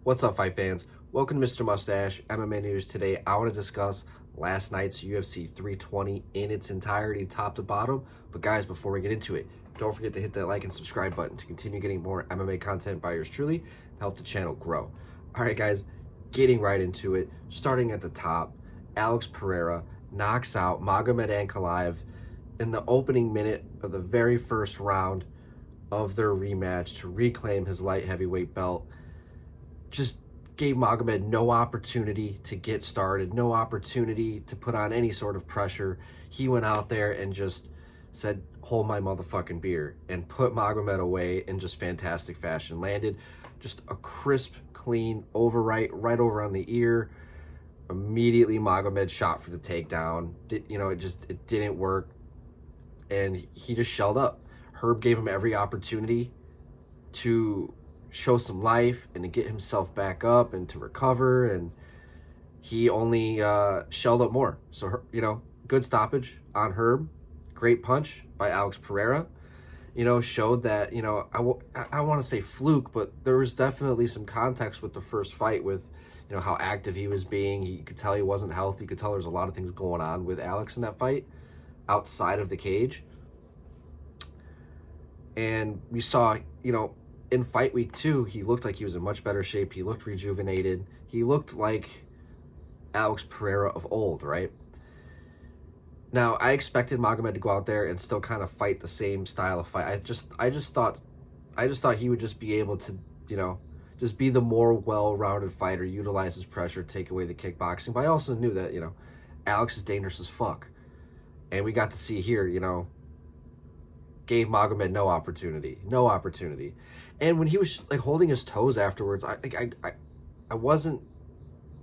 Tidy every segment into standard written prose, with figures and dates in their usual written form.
What's up, fight fans? Welcome to Mr. Mustache MMA News. Today, I want to discuss last night's UFC 320 in its entirety, top to bottom. But guys, before we get into it, don't forget to hit that like and subscribe button to continue getting more MMA content by yours truly and help the channel grow. All right, guys, getting right into it. Starting at the top, Alex Pereira knocks out Magomed Ankalaev in the opening minute of the very first round of their rematch to reclaim his light heavyweight belt. Just gave Magomed no opportunity to get started, no opportunity to put on any sort of pressure. He went out there and just said, hold my motherfucking beer, and put Magomed away in just fantastic fashion. Landed just a crisp, clean overright right over on the ear. Immediately Magomed shot for the takedown. It didn't work, and he just shelled up. Herb gave him every opportunity to show some life and to get himself back up and to recover, and he only shelled up more. So, good stoppage on Herb. Great punch by Alex Pereira. Showed that, I want to say fluke, but there was definitely some context with the first fight with, how active he was being. You could tell he wasn't healthy. You could tell there's a lot of things going on with Alex in that fight outside of the cage. And we saw, in fight week 2, he looked like he was in much better shape. He looked rejuvenated. He looked like Alex Pereira of old, right? Now, I expected Magomed to go out there and still kind of fight the same style of fight. I just thought he would just be able to, just be the more well-rounded fighter, utilize his pressure, take away the kickboxing. But I also knew that, Alex is dangerous as fuck. And we got to see here, gave Magomed no opportunity. And when he was like holding his toes afterwards, I wasn't,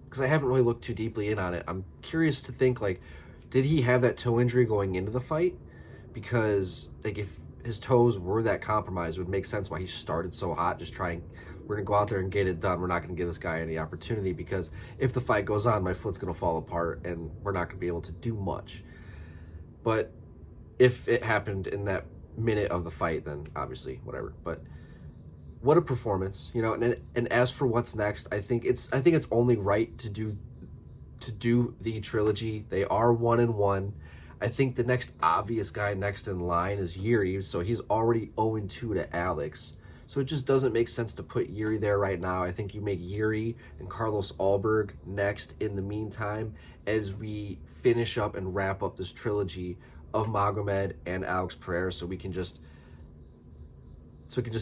because I haven't really looked too deeply in on it. I'm curious to think, like, did he have that toe injury going into the fight? Because like if his toes were that compromised, it would make sense why he started so hot, just trying, we're gonna go out there and get it done. We're not gonna give this guy any opportunity, because if the fight goes on, my foot's gonna fall apart and we're not gonna be able to do much. But if it happened in that minute of the fight, then obviously whatever. But what a performance, and as for what's next, I think it's only right to do the trilogy. They are 1-1. I think the next obvious guy next in line is Jiri, so he's already 0-2 to Alex. So it just doesn't make sense to put Jiri there right now. I think you make Jiri and Carlos Alberg next in the meantime, as we finish up and wrap up this trilogy of Magomed and Alex Pereira, so we can just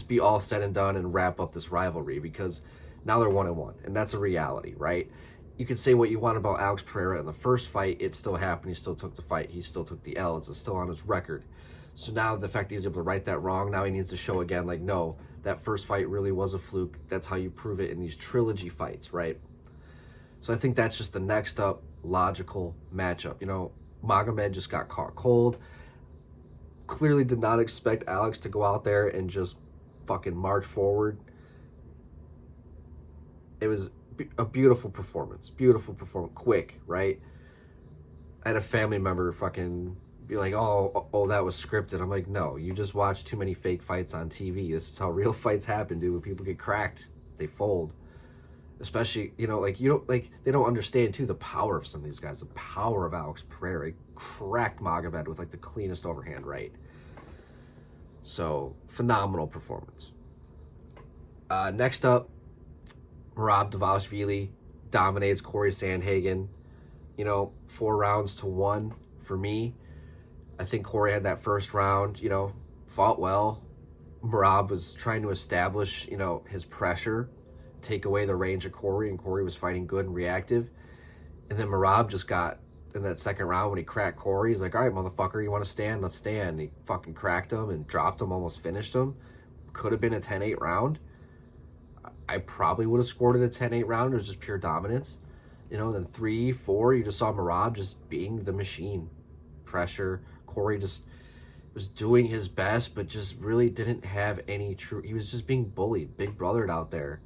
be all said and done and wrap up this rivalry, because now they're 1-1, and that's a reality, right? You can say what you want about Alex Pereira in the first fight. It still happened. He still took the fight. He still took the L. It's still on his record. So now the fact that he's able to right that wrong, now he needs to show again, like, no, that first fight really was a fluke. That's how you prove it in these trilogy fights, right? So I think that's just the next up logical matchup. Magomed just got caught cold. Clearly did not expect Alex to go out there and just fucking march forward. It was a beautiful performance. Quick, right? I had a family member fucking be like, oh, that was scripted. I'm like, no, you just watch too many fake fights on TV. This is how real fights happen, dude. When people get cracked, they fold. Especially, they don't understand too the power of some of these guys. The power of Alex Pereira. He cracked Magomed with like the cleanest overhand right. So, phenomenal performance. Next up, Merab Dvalishvili dominates Corey Sandhagen. 4 rounds to 1 for me. I think Corey had that first round, fought well. Merab was trying to establish, his pressure, take away the range of Corey, and Corey was fighting good and reactive. And then Merab just got, in that second round when he cracked Corey, he's like, all right, motherfucker, you want to stand? Let's stand. And he fucking cracked him and dropped him, almost finished him. Could have been a 10-8 round. I probably would have scored it a 10-8 round. It was just pure dominance. Then 3-4, you just saw Merab just being the machine. Pressure. Corey just was doing his best, but just really didn't have any true... He was just being bullied, big brothered out there.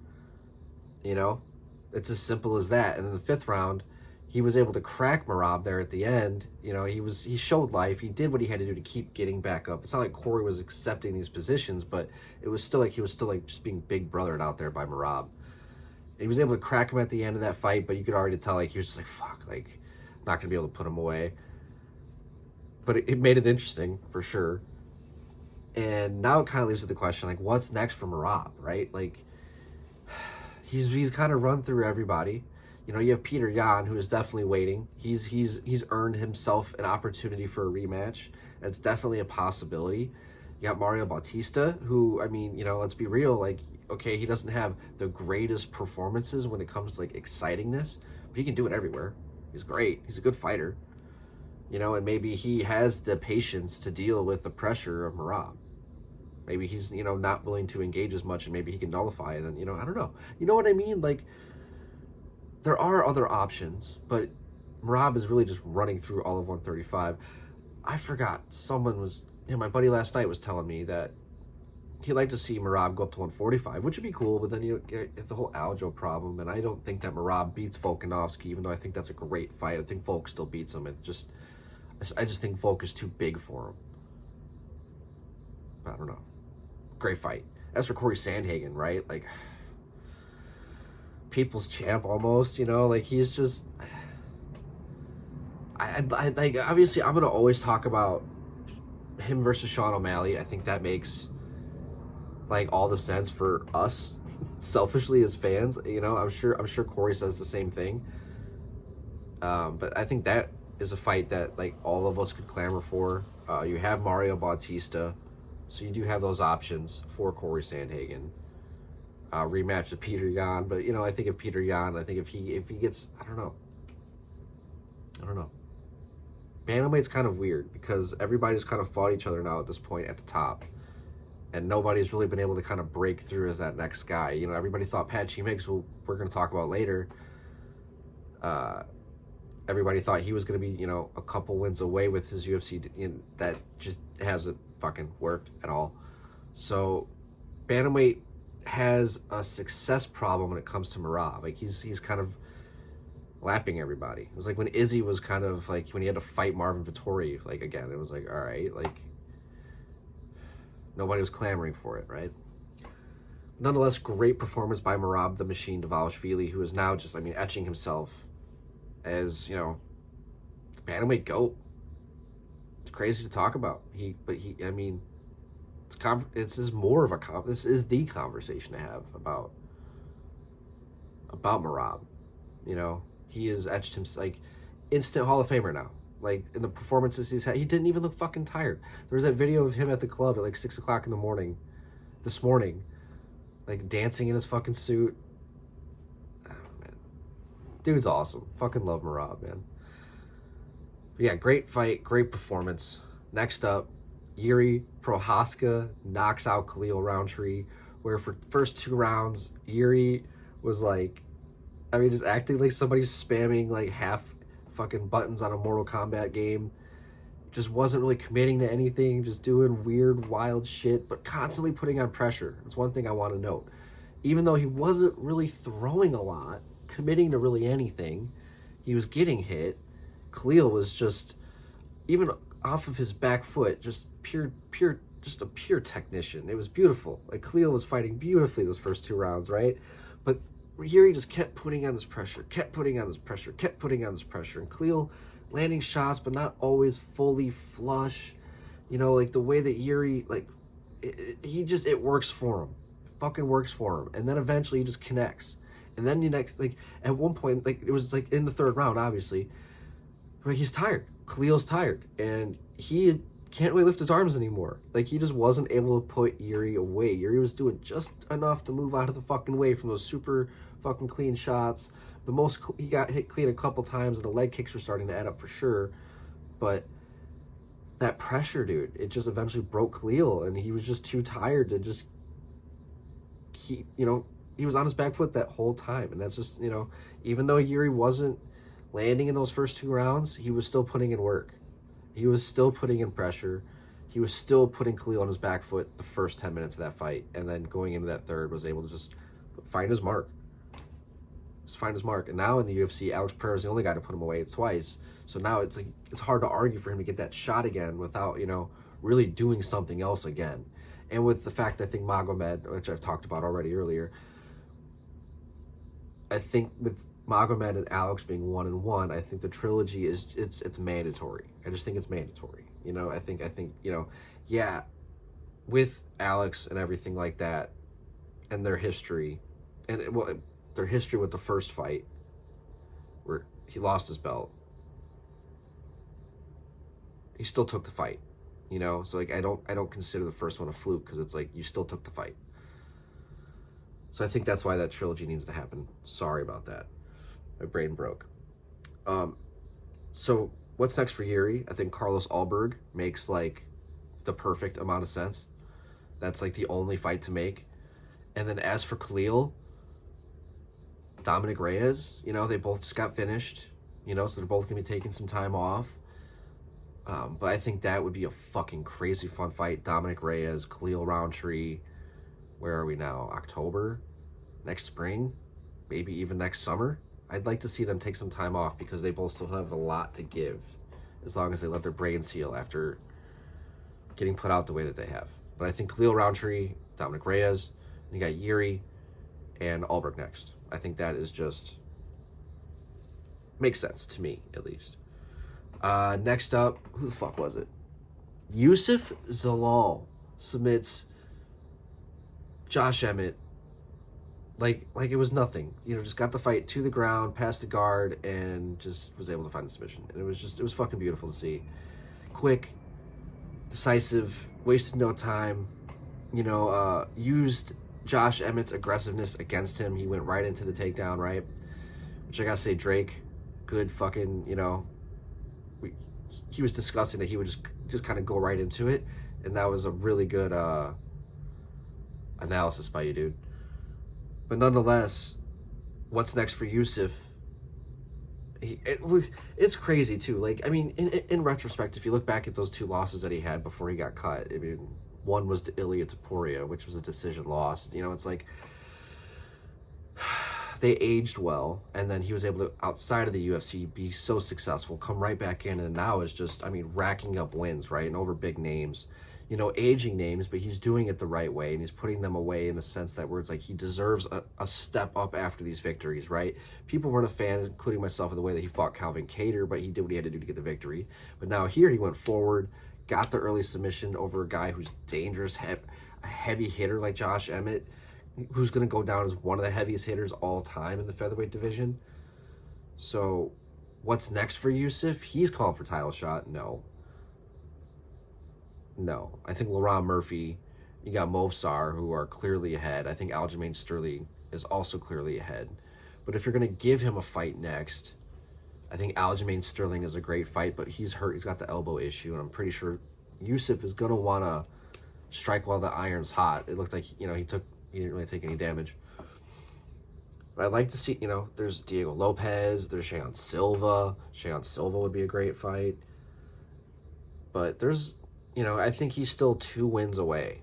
It's as simple as that. And in the 5th round, he was able to crack Merab there at the end. He showed life. He did what he had to do to keep getting back up. It's not like Corey was accepting these positions, but it was still like he was still like just being big brothered out there by Merab. He was able to crack him at the end of that fight, but you could already tell, like, he was just like, fuck, like, not going to be able to put him away. But it made it interesting, for sure. And now it kind of leaves with the question, like, what's next for Merab, right? Like, he's kind of run through everybody. You know, you have Peter Yan, who is definitely waiting. He's earned himself an opportunity for a rematch. That's definitely a possibility. You got Mario Bautista, who, I mean, you know, let's be real, like, okay, he doesn't have the greatest performances when it comes to, like, excitingness, but he can do it everywhere. He's great. He's a good fighter. You know, and maybe he has the patience to deal with the pressure of Merab. Maybe he's, you know, not willing to engage as much, and maybe he can nullify it. And, you know, I don't know. You know what I mean? Like, there are other options, but Merab is really just running through all of 135. I forgot. Someone was, you know, my buddy last night was telling me that he'd like to see Merab go up to 145, which would be cool, but then you get the whole Aljo problem, and I don't think that Merab beats Volkanovski, even though I think that's a great fight. I think Volk still beats him. I just think Volk is too big for him. I don't know. Great fight. As for Corey Sandhagen, right? Like, people's champ almost, you know? Like, he's just... I like, obviously, I'm going to always talk about him versus Sean O'Malley. I think that makes, like, all the sense for us, selfishly as fans. You know, I'm sure Corey says the same thing. But I think that is a fight that, like, all of us could clamor for. You have Mario Bautista, so you do have those options for Corey Sandhagen. Rematch with Peter Yan, but, you know, I think if Peter Yan, I think if he gets, I don't know. Bantamweight's kind of weird because everybody's kind of fought each other now at this point at the top, and nobody's really been able to kind of break through as that next guy. You know, everybody thought Patchy Mix, who we're going to talk about later, everybody thought he was going to be, you know, a couple wins away with his UFC. That just hasn't fucking worked at all. So Bantamweight has a success problem when it comes to Merab. Like, he's kind of lapping everybody. It was like when Izzy was kind of like, when he had to fight Marvin Vettori, like, again, it was like, all right, like, nobody was clamoring for it, right? Nonetheless, great performance by Merab the Machine Dvalishvili, who is now just, I mean, etching himself as, you know, the Bantamweight GOAT. It's crazy to talk about. I mean, this is the conversation to have about Merab. You know, he has etched him, like, instant Hall of Famer now. Like, in the performances he's had, he didn't even look fucking tired. There was that video of him at the club at like 6 o'clock in the morning, this morning, like, dancing in his fucking suit. Oh, man. Dude's awesome. Fucking love Merab, man. But yeah, great fight, great performance. Next up, Jiri Prochazka knocks out Khalil Roundtree, where for the first 2 rounds, Jiri was like, I mean, just acting like somebody's spamming like half fucking buttons on a Mortal Kombat game. Just wasn't really committing to anything, just doing weird, wild shit, but constantly putting on pressure. That's one thing I want to note. Even though he wasn't really throwing a lot, committing to really anything, he was getting hit. Khalil was just, even off of his back foot, just just a pure technician. It was beautiful. Like, Khalil was fighting beautifully those first 2 rounds, right? But Jiri just kept putting on this pressure, and Khalil landing shots, but not always fully flush. You know, like, the way that Jiri, like, it works for him. It fucking works for him. And then eventually he just connects. And then like, at one point, like, it was like in the 3rd round, obviously, like, he's tired. Khalil's tired. And he can't really lift his arms anymore. Like, he just wasn't able to put Jiri away. Jiri was doing just enough to move out of the fucking way from those super fucking clean shots. He got hit clean a couple times, and the leg kicks were starting to add up for sure. But that pressure, dude, it just eventually broke Khalil, and he was just too tired to just keep, you know, he was on his back foot that whole time. And that's just, you know, even though Jiri wasn't landing in those first 2 rounds, he was still putting in work. He was still putting in pressure. He was still putting Khalil on his back foot the first 10 minutes of that fight. And then going into that 3rd, was able to just find his mark. And now in the UFC, Alex Pereira is the only guy to put him away twice. So now it's like, it's hard to argue for him to get that shot again without, you know, really doing something else again. And with the fact, I think Magomed, which I've talked about already earlier, I think with Magomed and Alex being 1-1, I think the trilogy is it's mandatory. I just think it's mandatory. I think yeah, with Alex and everything like that, and their history, their history with the first fight, where he lost his belt, he still took the fight. So like I don't consider the first one a fluke, because it's like you still took the fight. So I think that's why that trilogy needs to happen. Sorry about that. My brain broke. So what's next for Jiri? I think Carlos Alberg makes like the perfect amount of sense. That's like the only fight to make. And then as for Khalil, Dominic Reyes, they both just got finished, so they're both going to be taking some time off. But I think that would be a fucking crazy fun fight. Dominic Reyes, Khalil Roundtree. Where are we now? October? Next spring? Maybe even next summer? I'd like to see them take some time off, because they both still have a lot to give, as long as they let their brains heal after getting put out the way that they have. But I think Khalil Roundtree, Dominic Reyes, and you got Jiri and Alberg next. I think that is just makes sense to me, at least. Next up, who the fuck was it? Youssef Zalal submits Josh Emmett like it was nothing. Just got the fight to the ground, past the guard, and just was able to find the submission. And it was fucking beautiful to see. Quick, decisive, wasted no time. Used Josh Emmett's aggressiveness against him. He went right into the takedown, right? Which I gotta say, Drake, good fucking, he was discussing that he would just kind of go right into it, and that was a really good analysis by you, dude. But nonetheless, what's next for Youssef? It's crazy too. Like, I mean, in retrospect, if you look back at those two losses that he had before he got cut, I mean, one was to Ilia Topuria, which was a decision loss. It's like they aged well, and then he was able to, outside of the UFC, be so successful, come right back in, and now is just, racking up wins, right? And over big names, aging names, but he's doing it the right way, and he's putting them away in a sense that where it's like he deserves a step up after these victories, right? People weren't a fan, including myself, of the way that he fought Calvin Kattar, but he did what he had to do to get the victory. But now here he went forward, got the early submission over a guy who's dangerous, a heavy hitter like Josh Emmett, who's going to go down as one of the heaviest hitters all time in the featherweight division. So what's next for Youssef? He's calling for title shot. No. I think Laurent Murphy, you got Movsar, who are clearly ahead. I think Aljamain Sterling is also clearly ahead. But if you're going to give him a fight next, I think Aljamain Sterling is a great fight, but he's hurt. He's got the elbow issue, and I'm pretty sure Youssef is going to want to strike while the iron's hot. It looked like, he didn't really take any damage. But I'd like to see, there's Diego Lopez, there's Shayon Silva. Shayon Silva would be a great fight. But there's, I think he's still 2 wins away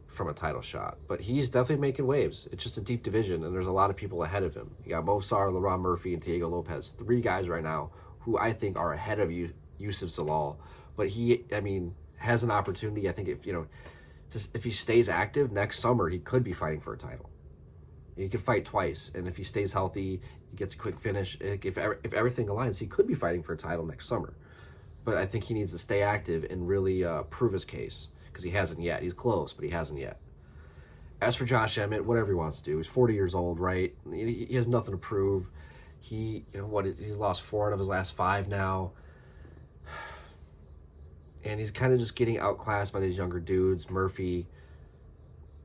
from a title shot. But he's definitely making waves. It's just a deep division, and there's a lot of people ahead of him. You got Movsar, Laurent Murphy, and Diego Lopez. 3 guys right now who I think are ahead of Youssef Zalal. But he, has an opportunity. I think if he stays active next summer, he could be fighting for a title. He could fight twice, and if he stays healthy, he gets a quick finish. If everything aligns, he could be fighting for a title next summer. But I think he needs to stay active and really prove his case, because he hasn't yet. He's close, but he hasn't yet. As for Josh Emmett, whatever he wants to do. He's 40 years old, right? He has nothing to prove. He's lost 4 out of his last 5 now. And he's kind of just getting outclassed by these younger dudes. Murphy,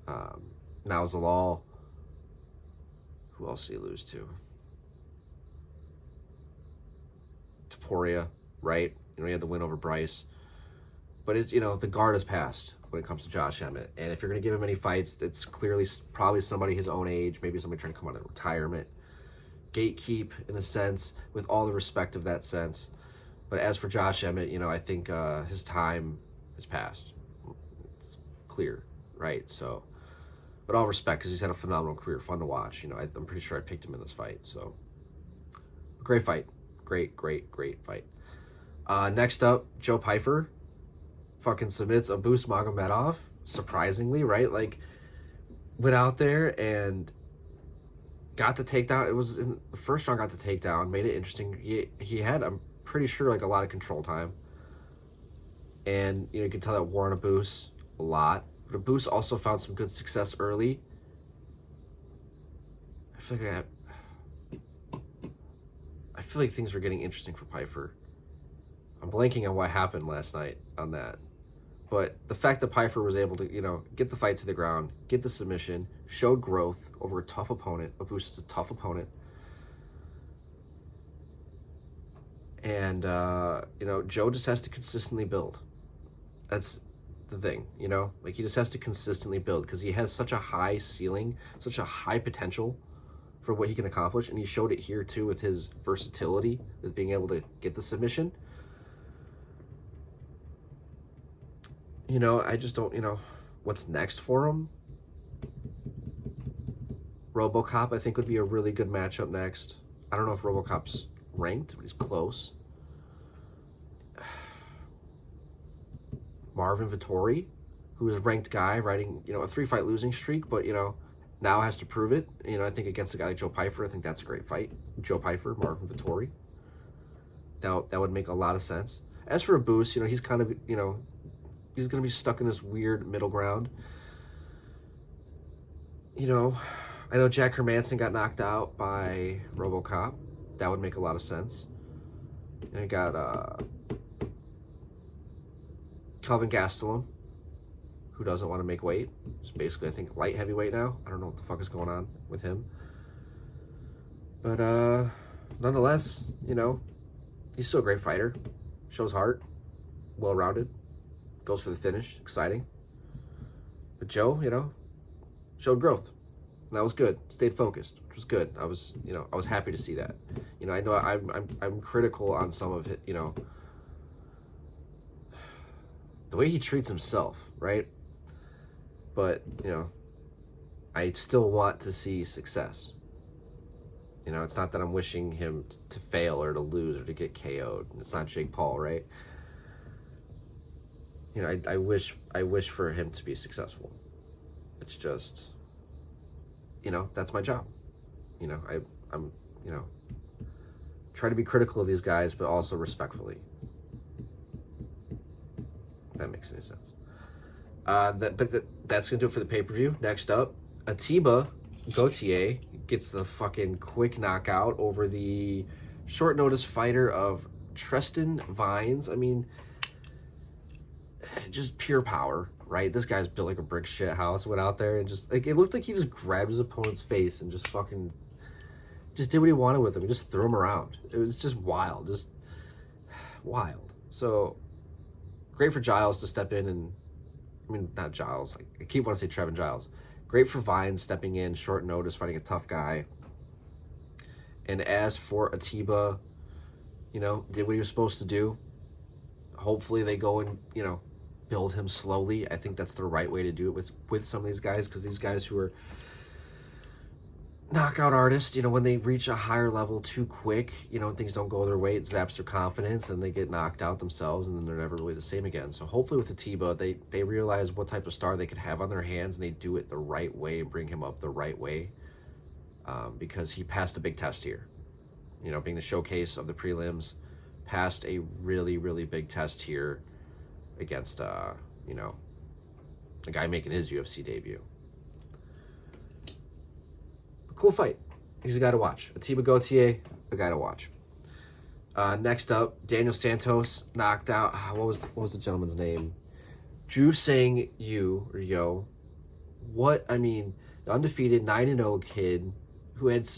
now Zalal. Who else did he lose to? Topuria, right? He had the win over Bryce. But it's, the guard has passed when it comes to Josh Emmett. And if you're going to give him any fights, it's clearly probably somebody his own age, maybe somebody trying to come out of retirement. Gatekeep, in a sense, with all the respect of that sense. But as for Josh Emmett, I think his time has passed. It's clear, right? So, but all respect, because he's had a phenomenal career, fun to watch. I'm pretty sure I picked him in this fight. So, great fight. Great fight. Next up, Joe Pyfer fucking submits Abus Magomedov, surprisingly, right? Like, went out there and got the takedown. It was in the first round, got the takedown, made it interesting. He had, I'm pretty sure, like a lot of control time. And, you could tell that wore on Abus a lot. But Abus also found some good success early. I feel like things were getting interesting for Pyfer. I'm blanking on what happened last night on that. But the fact that Pyfer was able to, get the fight to the ground, get the submission, showed growth over a tough opponent. Abus is a tough opponent. And, Joe just has to consistently build. That's the thing, Like, he just has to consistently build because he has such a high ceiling, such a high potential for what he can accomplish. And he showed it here, too, with his versatility, with being able to get the submission. I just don't, what's next for him? RoboCop, I think, would be a really good matchup next. I don't know if RoboCop's ranked, but he's close. Marvin Vittori, who is a ranked guy, riding, a 3-fight losing streak, but, now has to prove it. I think against a guy like Joe Pyfer, I think that's a great fight. Joe Pyfer, Marvin Vittori. That would make a lot of sense. As for Abus, he's kind of, he's going to be stuck in this weird middle ground. I know Jack Hermanson got knocked out by RoboCop. That would make a lot of sense. And you got Kelvin Gastelum, who doesn't want to make weight. He's basically, I think, light heavyweight now. I don't know what the fuck is going on with him. But nonetheless, he's still a great fighter. Shows heart. Well-rounded. Goes for the finish. Exciting. But Joe, showed growth. And that was good. Stayed focused, which was good. I was happy to see that. I know I'm critical on some of it, the way he treats himself, right? But, I still want to see success. It's not that I'm wishing him to fail or to lose or to get KO'd. It's not Jake Paul, right? I wish for him to be successful. It's just, that's my job. I'm try to be critical of these guys, but also respectfully. If that makes any sense. That's gonna do it for the pay-per-view. Next up, Atiba Gauthier gets the fucking quick knockout over the short notice fighter of Tristan Vines. I mean, just pure power, right? This guy's built like a brick shit house. Went out there and just, like, it looked like he just grabbed his opponent's face and just fucking just did what he wanted with him. He just threw him around. It was just wild. Just wild. So great for Giles to step in and, I mean, not Giles. I keep wanting to say Trevin Giles. Great for Vines stepping in, short notice, fighting a tough guy. And as for Atiba, did what he was supposed to do. Hopefully they go and, build him slowly. I think that's the right way to do it with some of these guys, because these guys who are knockout artists, when they reach a higher level too quick, things don't go their way, it zaps their confidence and they get knocked out themselves and then they're never really the same again. So hopefully with Atiba, they realize what type of star they could have on their hands and they do it the right way and bring him up the right way, because he passed a big test here. Being the showcase of the prelims, passed a really, really big test here against, a guy making his UFC debut. Cool fight. He's a guy to watch. Atiba Gauthier, a guy to watch. Next up, Daniel Santos knocked out, what was the gentleman's name? Ju Sang Yu, or Yo. The undefeated 9-0 kid who had,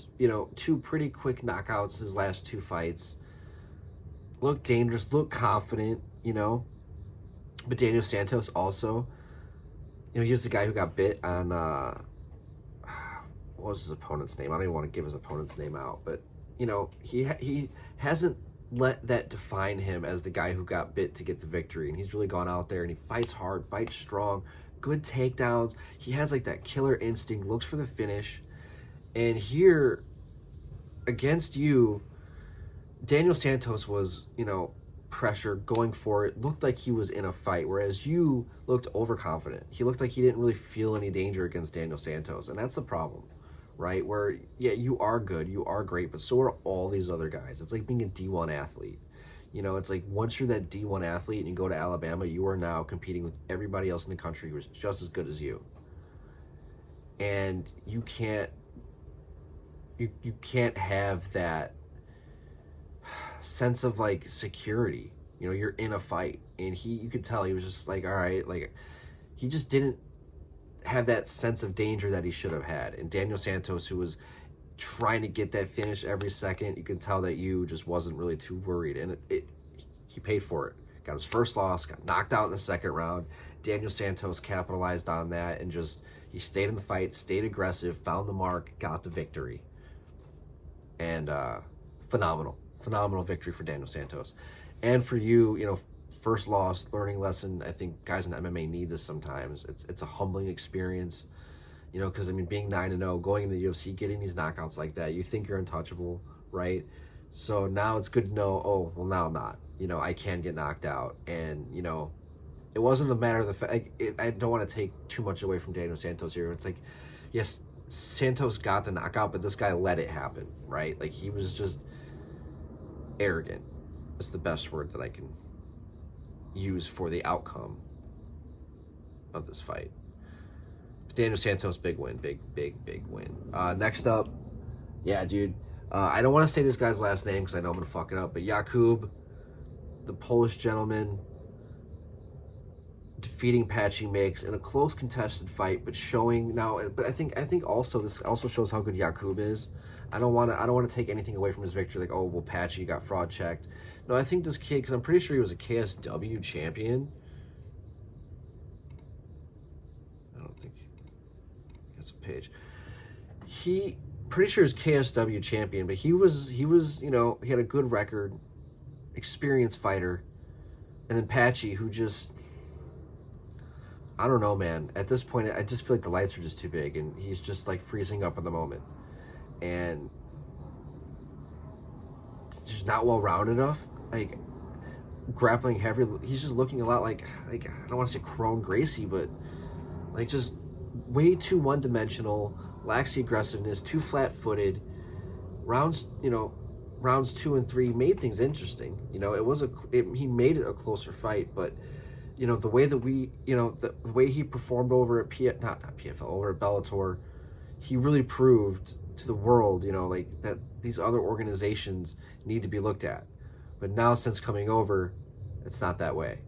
two pretty quick knockouts his last two fights. Looked dangerous, looked confident, But Daniel Santos also, he was the guy who got bit on, what was his opponent's name? I don't even want to give his opponent's name out, but, he hasn't let that define him as the guy who got bit to get the victory. And he's really gone out there and he fights hard, fights strong, good takedowns. He has like that killer instinct, looks for the finish. And here, against you, Daniel Santos was, pressure, going for it, looked like he was in a fight, whereas you looked overconfident. He looked like he didn't really feel any danger against Daniel Santos, and that's the problem, right? Where, yeah, you are good, you are great, but so are all these other guys. It's like being a D1 athlete. You know, it's like once you're that D1 athlete and you go to Alabama, you are now competing with everybody else in the country who's just as good as you. And you can't have that sense of like security. You know, you're in a fight, and you could tell he was just like, all right, like he just didn't have that sense of danger that he should have had. And Daniel Santos, who was trying to get that finish every second, you can tell that you just wasn't really too worried, and he paid for it. Got his first loss, got knocked out in the second round. Daniel Santos capitalized on that and just he stayed in the fight, stayed aggressive, found the mark, got the victory. And phenomenal victory for Daniel Santos. And for you, you know, first loss, learning lesson. I think guys in MMA need this sometimes. It's a humbling experience, you know, because I mean, being 9-0, going into the UFC, getting these knockouts like that, you think you're untouchable, right? So now it's good to know, oh, well, now I'm not. You know, I can get knocked out. And, you know, it wasn't a matter of the fact, I don't want to take too much away from Daniel Santos here. It's like, yes, Santos got the knockout, but this guy let it happen, right? Like, he was just arrogant. That's the best word that I can use for the outcome of this fight. Daniel Santos, big win, big win. Next up, yeah, dude, I don't want to say this guy's last name because I know I'm gonna fuck it up, but Jakub, the Polish gentleman, defeating Patchy Mix in a close contested fight, but showing now. But I think also this also shows how good Jakub is. I don't want to take anything away from his victory. Like, oh well, Patchy got fraud checked. No, I think this kid, because I'm pretty sure he was a KSW champion. I don't think that's a page. He pretty sure he's KSW champion, but he was you know, he had a good record, experienced fighter, and then Patchy, who just, I don't know, man. At this point, I just feel like the lights are just too big, and he's just like freezing up in the moment, and just not well rounded enough. Like grappling heavy, he's just looking a lot like I don't want to say Crone Gracie, but like just way too one dimensional, lacks the aggressiveness, too flat footed. Rounds 2 and 3 made things interesting. You know, he made it a closer fight, but you know, the way that the way he performed over at not PFL, over at Bellator, he really proved to the world, you know, like that these other organizations need to be looked at. But now, since coming over, it's not that way.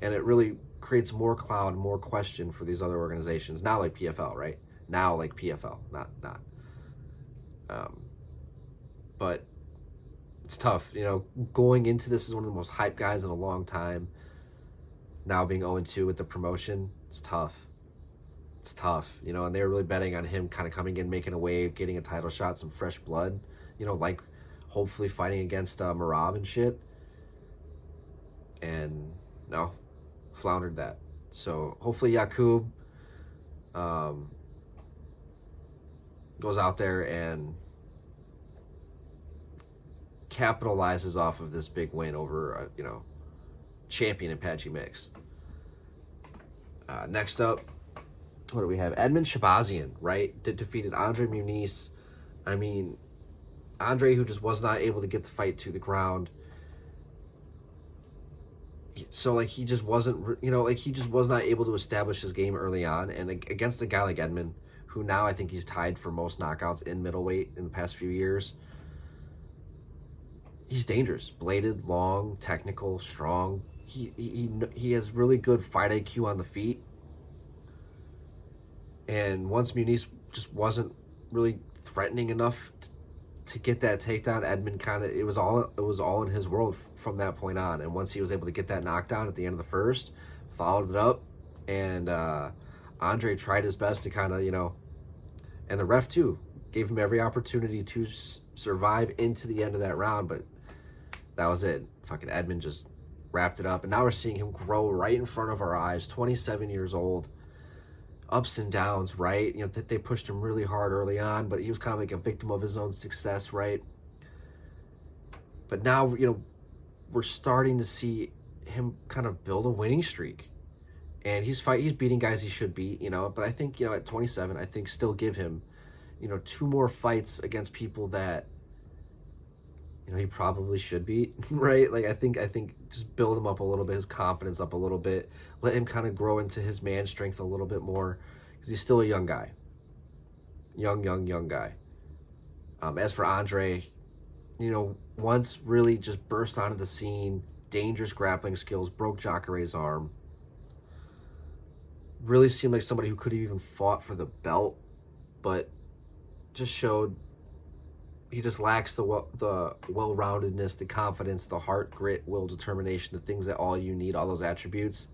And it really creates more cloud, more question for these other organizations. Now like PFL, right? Now like PFL, not. But it's tough, you know, going into this is one of the most hyped guys in a long time. Now being 0-2 with the promotion, it's tough. It's tough, you know, and they were really betting on him kind of coming in, making a wave, getting a title shot, some fresh blood, you know, like hopefully fighting against Merab and shit. And no, floundered that. So hopefully Jakub goes out there and capitalizes off of this big win over, you know, champion Apache Mix. Next up, what do we have? Edmund Shabazian, right? Defeated Andre Muniz. I mean, Andre, who just was not able to get the fight to the ground. So, like, he just wasn't, you know, like, he just was not able to establish his game early on. And against a guy like Edmund, who now I think he's tied for most knockouts in middleweight in the past few years, he's dangerous. Bladed, long, technical, strong. He has really good fight IQ on the feet. And once Muniz just wasn't really threatening enough to get that takedown, Edmund kind of, it was all in his world from that point on. And once he was able to get that knockdown at the end of the first, followed it up, and Andre tried his best to kind of, you know, and the ref too gave him every opportunity to survive into the end of that round, but that was it. Fucking Edmund just wrapped it up, and now we're seeing him grow right in front of our eyes. 27 years old, ups and downs, right? You know, that they pushed him really hard early on, but he was kind of like a victim of his own success, right? But now, you know, we're starting to see him kind of build a winning streak, and he's beating guys he should beat, you know. But I think, you know, at 27, I think still give him, you know, 2 more fights against people that, you know, he probably should beat, right? Like, I think just build him up a little bit, his confidence up a little bit, let him kind of grow into his man strength a little bit more, because he's still a young guy. Young guy. As for Andre, you know, once really just burst onto the scene, dangerous grappling skills, broke Jacare's arm. Really seemed like somebody who could have even fought for the belt, but just showed he just lacks the well-roundedness, the confidence, the heart, grit, will, determination, the things that all you need, all those attributes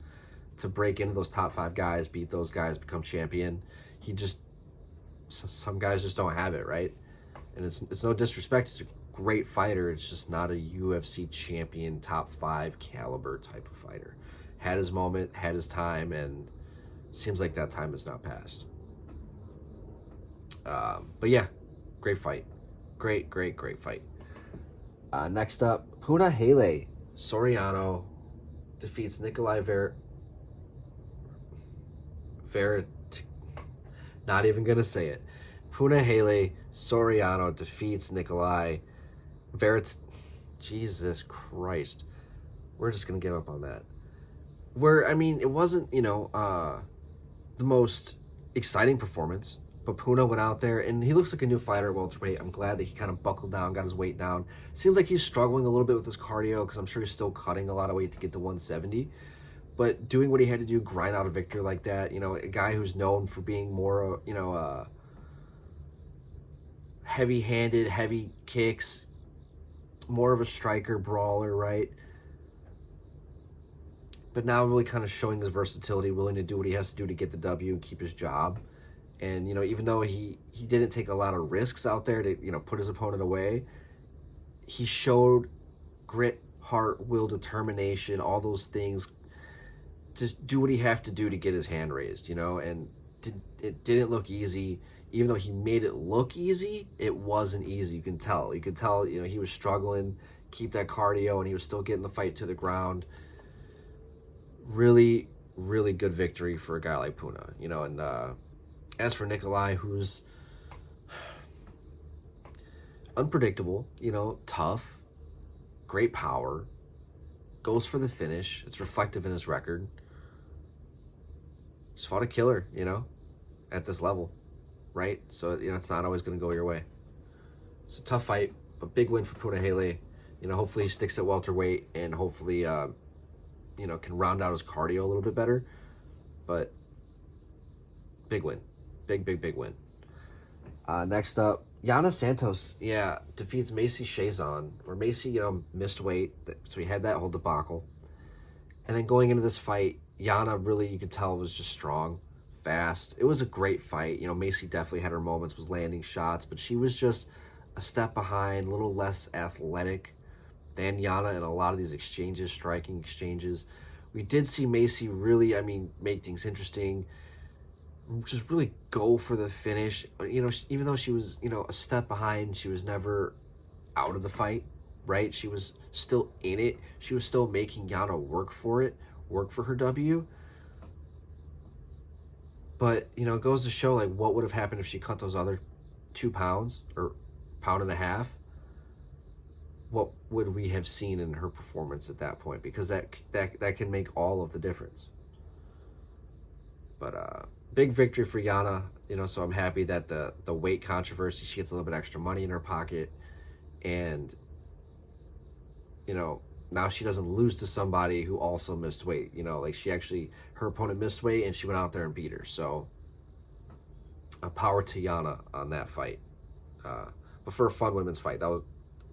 to break into those top 5 guys, beat those guys, become champion. He just, some guys just don't have it, right? And it's no disrespect. He's a great fighter. It's just not a UFC champion, top 5 caliber type of fighter. Had his moment, had his time, and seems like that time has now passed. But yeah, great fight. Great fight. Next up, Punahele Soriano defeats Nikolai not even gonna say it. Punahele Soriano defeats Nikolai Jesus Christ. We're just gonna give up on that. I mean, it wasn't, you know, the most exciting performance, but Puna went out there, and he looks like a new fighter at welterweight. I'm glad that he kind of buckled down, got his weight down. Seems like he's struggling a little bit with his cardio, because I'm sure he's still cutting a lot of weight to get to 170. But doing what he had to do, grind out a victory like that, you know, a guy who's known for being more, you know, heavy-handed, heavy kicks, more of a striker, brawler, right? But now really kind of showing his versatility, willing to do what he has to do to get the W and keep his job. And, you know, even though he didn't take a lot of risks out there to, you know, put his opponent away, he showed grit, heart, will, determination, all those things to do what he had to do to get his hand raised, you know. And it didn't look easy. Even though he made it look easy, it wasn't easy. You can tell, you know, he was struggling, keep that cardio, and he was still getting the fight to the ground. Really good victory for a guy like Puna, you know. And as for Nikolai, who's unpredictable, you know, tough, great power, goes for the finish. It's reflective in his record. He's fought a killer, you know, at this level, right? So, you know, it's not always going to go your way. It's a tough fight, but big win for Punahele. You know, hopefully he sticks at welterweight, and hopefully, you know, can round out his cardio a little bit better. But big win. Big win. Next up, Yana Santos, defeats Macy Chazon, where Macy, you know, missed weight, so he had that whole debacle. And then going into this fight, Yana really, you could tell, was just strong, fast. It was a great fight. You know, Macy definitely had her moments, was landing shots, but she was just a step behind, a little less athletic than Yana in a lot of these exchanges, striking exchanges. We did see Macy really, I mean, make things interesting, just really go for the finish. You know, even though she was, you know, a step behind, she was never out of the fight, right? She was still in it. She was still making Yana work for it, work for her W. But, you know, it goes to show, like, what would have happened if she cut those other 2 pounds or pound and a half. What would we have seen in her performance at that point? Because that can make all of the difference. But big victory for Yana, you know, so I'm happy that the weight controversy, she gets a little bit extra money in her pocket. And, you know, now she doesn't lose to somebody who also missed weight. You know, like, her opponent missed weight, and she went out there and beat her. So, a power to Yana on that fight. But for a fun women's fight, that was a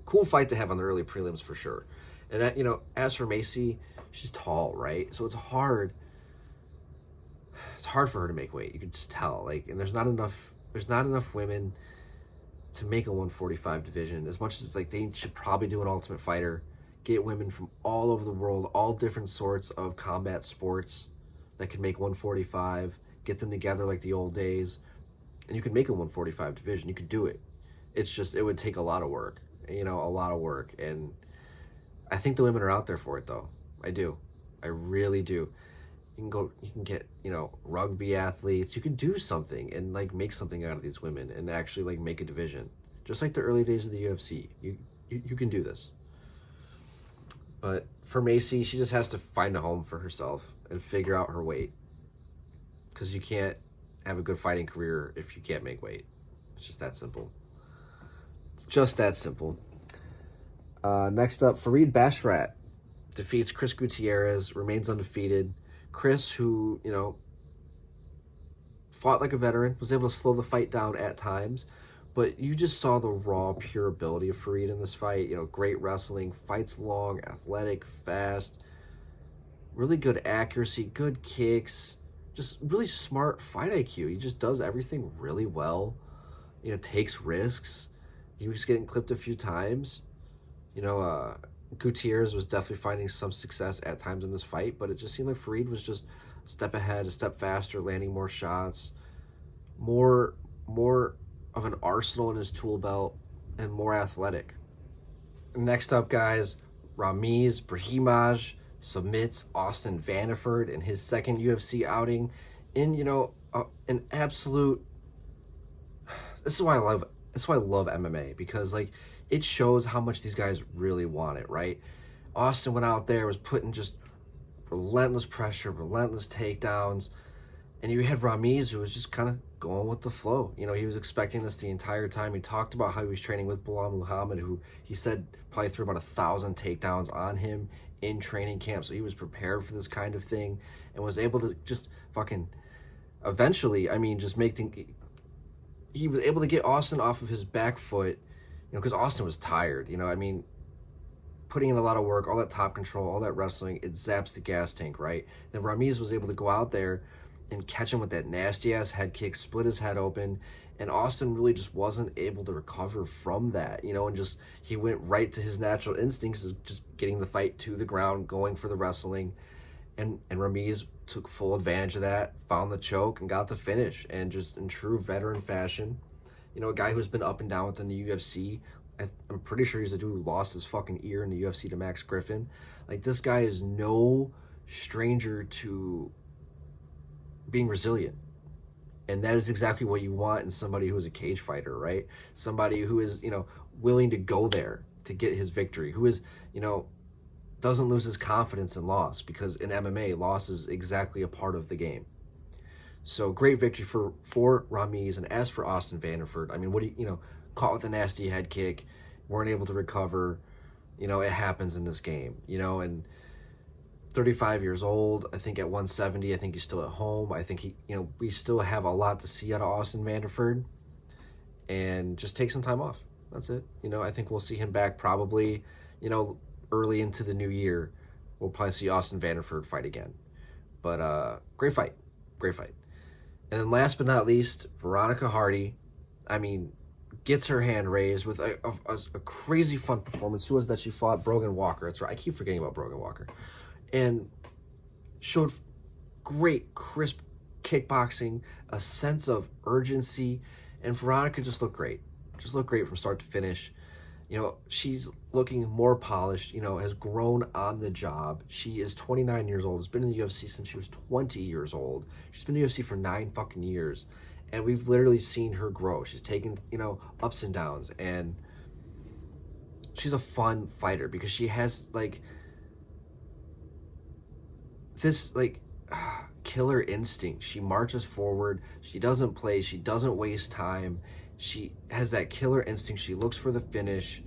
cool fight to have on the early prelims for sure. And, you know, as for Macy, she's tall, right? So it's hard for her to make weight. You can just tell. Like, and there's not enough women to make a 145 division. As much as, like, they should probably do an Ultimate Fighter, get women from all over the world, all different sorts of combat sports that can make 145, get them together like the old days, and you can make a 145 division. You could do it. It's just, it would take a lot of work, you know, a lot of work. And I think the women are out there for it, though. I do. I really do. You can get, rugby athletes. You can do something and like make something out of these women and actually like make a division. Just like the early days of the UFC. You can do this. But for Macy, she just has to find a home for herself and figure out her weight. Because you can't have a good fighting career if you can't make weight. It's just that simple. It's just that simple. Next up, Farid Basharat defeats Chris Gutierrez, remains undefeated. Chris, who, fought like a veteran, was able to slow the fight down at times. But you just saw the raw, pure ability of Farid in this fight. Great wrestling, fights long, athletic, fast, really good accuracy, good kicks, just really smart fight IQ. He just does everything really well. Takes risks. He was getting clipped a few times. Gutierrez was definitely finding some success at times in this fight, but it just seemed like Farid was just a step ahead, a step faster, landing more shots, more of an arsenal in his tool belt, and more athletic. Next up, guys, Ramiz Brahimaj submits Austin Vanderford in his second UFC outing in, an absolute... This is why I love MMA, because like it shows how much these guys really want it, right? Austin went out there, was putting just relentless pressure, relentless takedowns, and you had Ramiz, who was just kind of going with the flow. He was expecting this the entire time. He talked about how he was training with Bilal Muhammad, who he said probably threw about 1,000 takedowns on him in training camp, so he was prepared for this kind of thing and was able to just fucking eventually, just make things... He was able to get Austin off of his back foot, because Austin was tired, putting in a lot of work, all that top control, all that wrestling, it zaps the gas tank, right? Then Ramiz was able to go out there and catch him with that nasty-ass head kick, split his head open, and Austin really just wasn't able to recover from that, and just, he went right to his natural instincts of just getting the fight to the ground, going for the wrestling, and Ramiz took full advantage of that, found the choke, and got the finish, and just in true veteran fashion, a guy who's been up and down within the UFC. I'm pretty sure he's a dude who lost his fucking ear in the UFC to Max Griffin. Like, this guy is no stranger to being resilient. And that is exactly what you want in somebody who is a cage fighter, right? Somebody who is, willing to go there to get his victory, who is, doesn't lose his confidence in loss, because in MMA, loss is exactly a part of the game. So great victory for Ramiz. And as for Austin Vanderford, caught with a nasty head kick, weren't able to recover. It happens in this game, and 35 years old, I think at 170, I think he's still at home. I think we still have a lot to see out of Austin Vanderford, and just take some time off. That's it. I think we'll see him back probably, early into the new year. We'll probably see Austin Vanderford fight again. But great fight. And then last but not least, Veronica Hardy, gets her hand raised with a crazy fun performance. Who was that? She fought Brogan Walker. That's right. I keep forgetting about Brogan Walker. And showed great, crisp kickboxing, a sense of urgency, and Veronica just looked great. Just looked great from start to finish. She's looking more polished, has grown on the job. She is 29 years old, has been in the UFC since she was 20 years old. She's been in the UFC for 9 fucking years. And we've literally seen her grow. She's taken, ups and downs. And she's a fun fighter because she has, this, killer instinct. She marches forward. She doesn't play. She doesn't waste time. She has that killer instinct. She looks for the finish.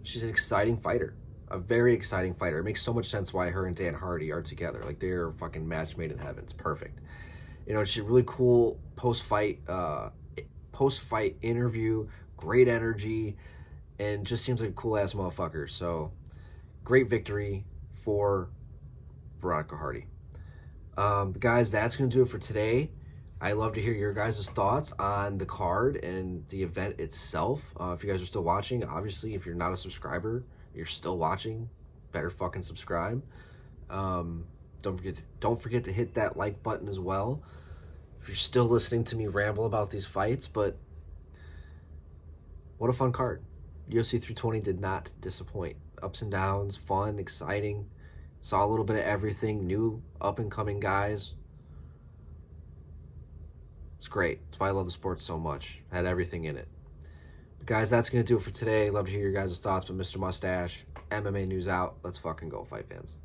She's an exciting fighter, a very exciting fighter. It makes so much sense why her and Dan Hardy are together. They're a fucking match made in heaven. It's perfect. She's a really cool post-fight interview, great energy, and just seems like a cool-ass motherfucker. So, great victory for Veronica Hardy. Guys, that's going to do it for today. I love to hear your guys' thoughts on the card and the event itself. If you guys are still watching, obviously, if you're not a subscriber, you're still watching, better fucking subscribe. Don't forget to hit that like button as well. If you're still listening to me ramble about these fights, but what a fun card. UFC 320 did not disappoint. Ups and downs, fun, exciting, Saw a little bit of everything, new up-and-coming guys. It's great. That's why I love the sport so much. Had everything in it. But guys, that's going to do it for today. Love to hear your guys' thoughts. But Mr. Mustache, MMA news out. Let's fucking go, fight fans.